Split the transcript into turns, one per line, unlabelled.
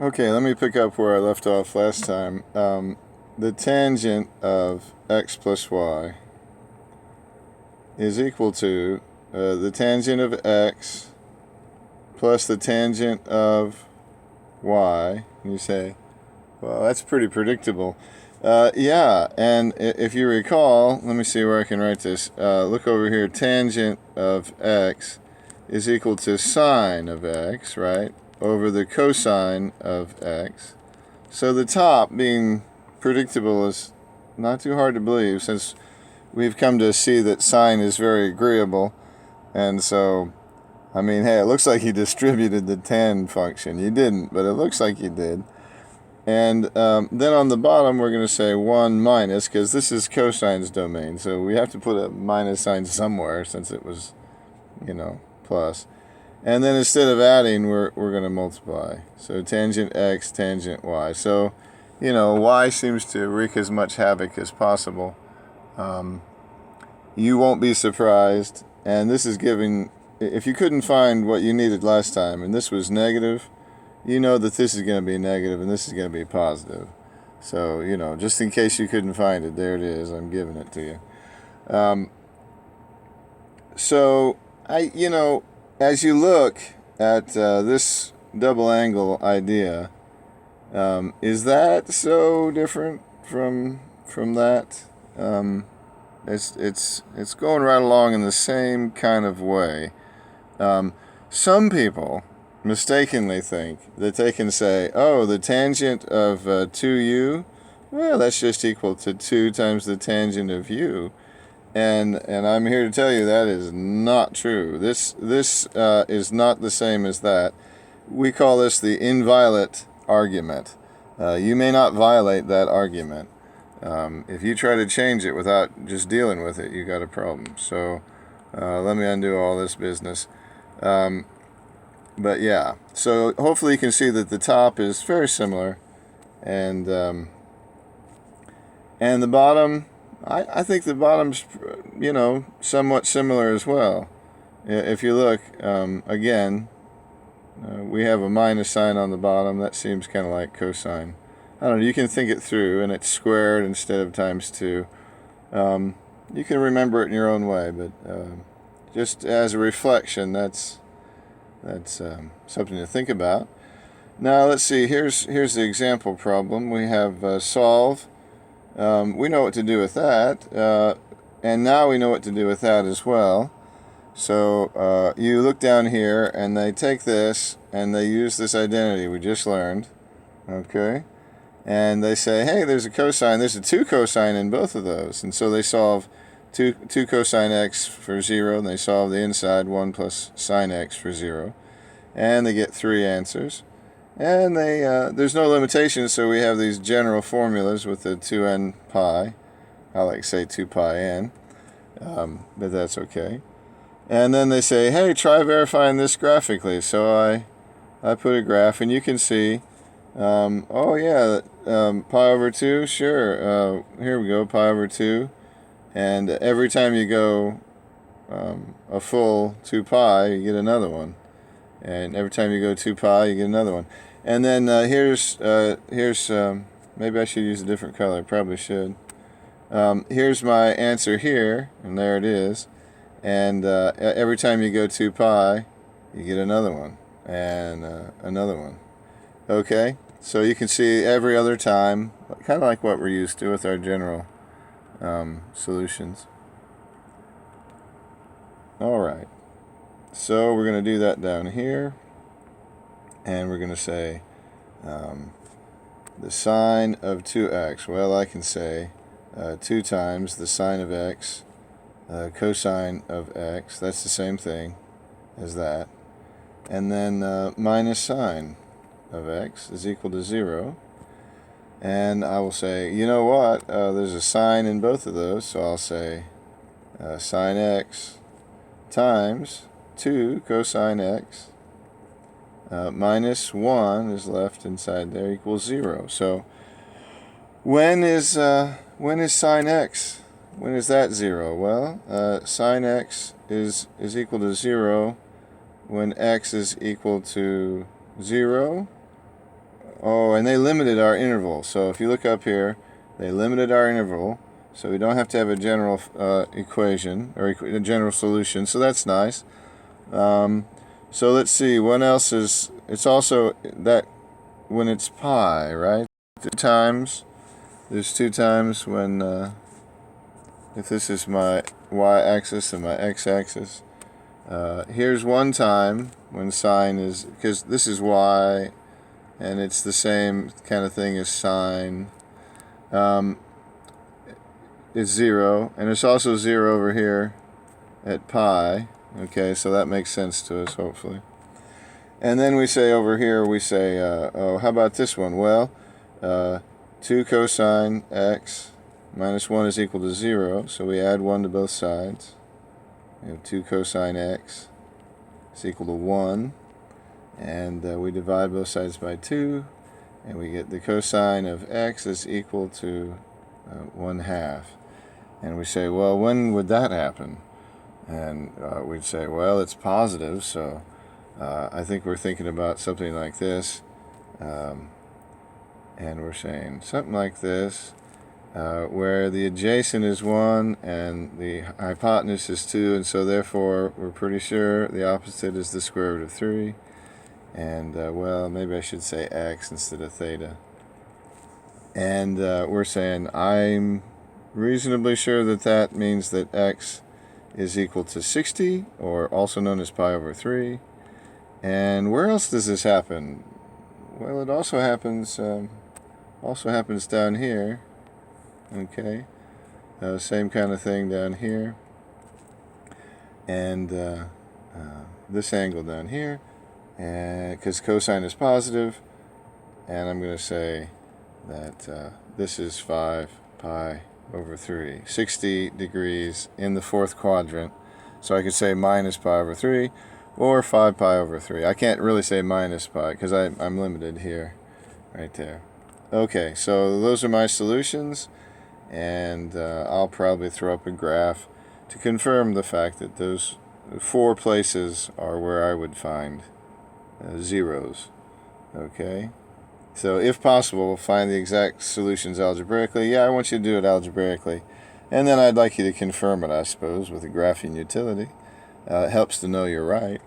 Okay, let me pick up where I left off last time. The tangent of x plus y is equal to the tangent of x plus the tangent of y. You say, well, that's pretty predictable. Yeah, and if you recall, let me see where I can write this. Look over here. Tangent of x is equal to sine of x, right, over the cosine of x. So the top being predictable is not too hard to believe, since we've come to see that sine is very agreeable. And so, I mean, hey, it looks like he distributed the tan function. You didn't, but it looks like you did. And then on the bottom, we're going to say 1 minus, because this is cosine's domain. So we have to put a minus sign somewhere, since it was, plus. And then instead of adding, we're going to multiply. So tangent x, tangent y. So, y seems to wreak as much havoc as possible. You won't be surprised. And this is giving, if you couldn't find what you needed last time, and this was negative, you know that this is going to be negative and this is going to be positive. So, just in case you couldn't find it, there it is. I'm giving it to you. So, as you look at this double angle idea, is that so different from that? It's going right along in the same kind of way. Some people mistakenly think that they can say, oh, the tangent of 2u, well, that's just equal to 2 times the tangent of u. And I'm here to tell you that is not true. This is not the same as that. We call this the inviolate argument. You may not violate that argument. If you try to change it without just dealing with it, you got a problem. So let me undo all this business. But yeah, so hopefully you can see that the top is very similar, and the bottom, I think the bottom's, somewhat similar as well. If you look, again, we have a minus sign on the bottom. That seems kind of like cosine. I don't know, you can think it through, and it's squared instead of times 2. You can remember it in your own way, but just as a reflection, that's something to think about. Now let's see. Here's the example problem. We have solve. We know what to do with that, and now we know what to do with that as well. So you look down here, and they take this and they use this identity we just learned. Okay, and they say, hey, there's a cosine. There's a 2 cosine in both of those, and so they solve 2 cosine x for 0, and they solve the inside 1 plus sine x for 0, and they get 3 answers. And they there's no limitations, so we have these general formulas with the 2n pi. I like to say 2 pi n, but that's okay. And then they say, hey, try verifying this graphically. So I put a graph, and you can see, oh yeah, pi over 2, sure. Here we go, pi over 2. And every time you go a full 2 pi, you get another one. And every time you go 2 pi, you get another one. And then here's maybe I should use a different color. Probably should. Here's my answer here, and there it is. And every time you go 2 pi, you get another one, and another one. Okay? So you can see every other time, kind of like what we're used to with our general solutions. All right. So we're going to do that down here, and we're going to say the sine of 2x. Well, I can say 2 times the sine of x, cosine of x. That's the same thing as that. And then minus sine of x is equal to 0. And I will say, you know what? There's a sine in both of those, so I'll say sine x times 2 cosine x minus 1 is left inside there equals 0. So when is sine x? When is that 0? Well, sine x is equal to 0 when x is equal to 0, Oh, and they limited our interval. So if you look up here, they limited our interval. So we don't have to have a general equation or a general solution. So that's nice. So let's see, what else is, it's also that when it's pi, right? There's two times when, if this is my y-axis and my x-axis, here's one time when sine is, because this is y, and it's the same kind of thing as sine, is 0, and it's also 0 over here at pi. Okay, so that makes sense to us, hopefully. And then we say over here, we say, oh, how about this one? Well, 2 cosine x minus 1 is equal to 0, so we add 1 to both sides. We have 2 cosine x is equal to 1, and we divide both sides by 2, and we get the cosine of x is equal to 1/2. And we say, well, when would that happen? And we'd say, well, it's positive, so I think we're thinking about something like this. And we're saying something like this, where the adjacent is 1 and the hypotenuse is 2, and so therefore we're pretty sure the opposite is the square root of 3. And, well, maybe I should say x instead of theta. And we're saying I'm reasonably sure that that means that x is equal to 60, or also known as pi over 3. And where else does this happen? Well, it also happens down here. Okay, same kind of thing down here, and this angle down here, and because cosine is positive, and I'm going to say that this is 5 pi over 3, 60 degrees in the fourth quadrant. So I could say minus pi over 3 or 5 pi over 3. I can't really say minus pi because I'm limited here, right there. Okay, so those are my solutions, and I'll probably throw up a graph to confirm the fact that those 4 places are where I would find zeros. Okay? So if possible, find the exact solutions algebraically. Yeah, I want you to do it algebraically. And then I'd like you to confirm it, I suppose, with a graphing utility. It helps to know you're right.